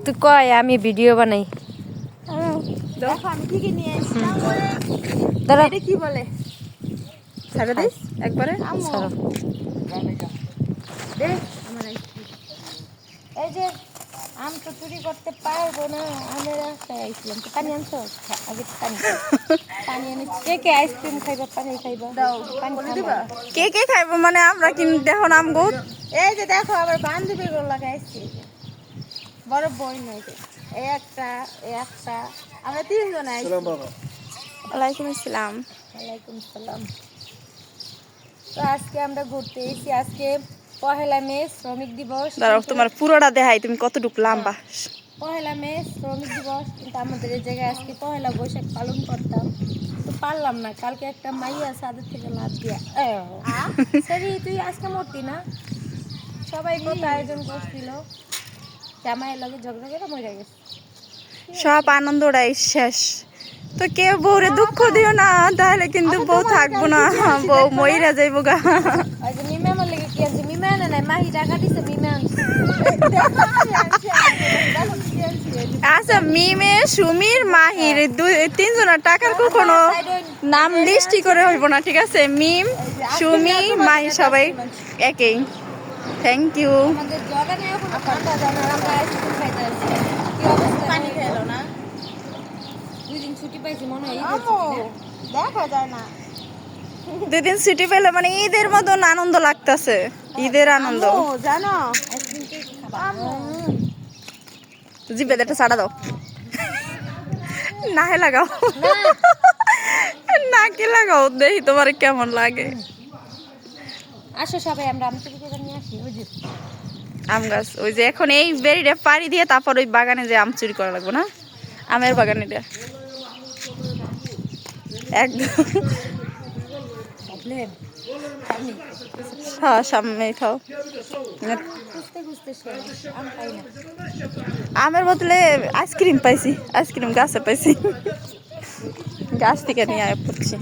তুই কয় আমি ভিডিও বানাই। দেখো আমি কি কি নিয়ে এসেছিলাম। দাঁড়া এটা কি বলে ছাড়া দিস একবারে সরো। দে আমার আইসক্রিম। এই যে আম তো চুরি করতে পারবো না, আমের আশায় আইছিলাম। তো পানি আনছো? আগে তো পানি পানি আনি। কে কে আইসক্রিম খাইবা, পানি খাইবা? দাও পানি দিবা। কে কে খাইবো মানে আমরা কিন্তু দেখো নাম গো। এই যে দেখো আবার বান্ধবী গুলো লাগাইছি, বড় বই নয় যে এই একটা আমরা তিনজন আইছি। ওয়ালাইকুম আসসালাম। ওয়ালাইকুম সালাম। তো আজকে আমরা ঘুরতে এসেছি। আজকে পহেলা মে শ্রমিক দিবস। দাঁড়াও তোমার পুরোটা দেখাই তুমি কতটুকু লম্বা। পহেলা মে শ্রমিক দিবস, কিন্তু আমাদের এই জায়গায় আজকে পহেলা বৈশাখ পালন করতাম, তো পারলাম না। কালকে একটা মাইয়া ছাদের থেকে লাফ দিয়া সরি তুই আজকে মরতি না, সবাই কত আয়োজন করছিল, জামাইয়ের লগে ঝগড়া করে মরে গেছে। সব আনন্দটাই শেষ। তো কেউ বউরে দুঃখ দিও না, তাহলে কিন্তু বউ থাকবো না, বউ মইরা যাইবো গা। ওই যে মিমে আমার লেগে কি আনছে, মিমে আনে নাই, মাহি টাকা দিছে, মিমে আনছে। আচ্ছা মিমে সুমির মাহির তিনজনের টাকার কখনো নাম লিস্টি করে হইব না, ঠিক আছে? মিম সুমি মাহি সবাই একই। Thank you. আমাদের জগানে এখন ঠান্ডা জানা, আমরা আইসক্রিম খাইতে আসছি। কি অবস্থা, পানি খেলো না? 2 দিন ছুটি পাইছি মনে হয়, দেখা যায় না। 2 দিন ছুটি পেলে মানে ঈদের মতন আনন্দ লাগতেছে, ঈদের আনন্দ। জানো আইসক্রিম কে খাবা? জিবে একটা ছাড়া দাও, নাহে লাগাও, নাকে লাগাও, দেখি তোমার কেমন লাগে। আসো সবাই আমরা আম চুরি করে নিয়ে আসি। ওই যে আম গাছ, ওই যে এখন এই বেরিটা পাড়ি দিয়ে তারপর ওই বাগানে যে আম চুরি করা লাগবে না, আমের বাগানে দিয়ে একদম। হ্যাঁ সামনে খাও। খুঁজতে খুঁজতে শেষ, আম পাই না। আমের বদলে আইসক্রিম পাইছি, আইসক্রিম গাছে পাইছি, গাছ থেকে নিয়ে আয় পড়ছি।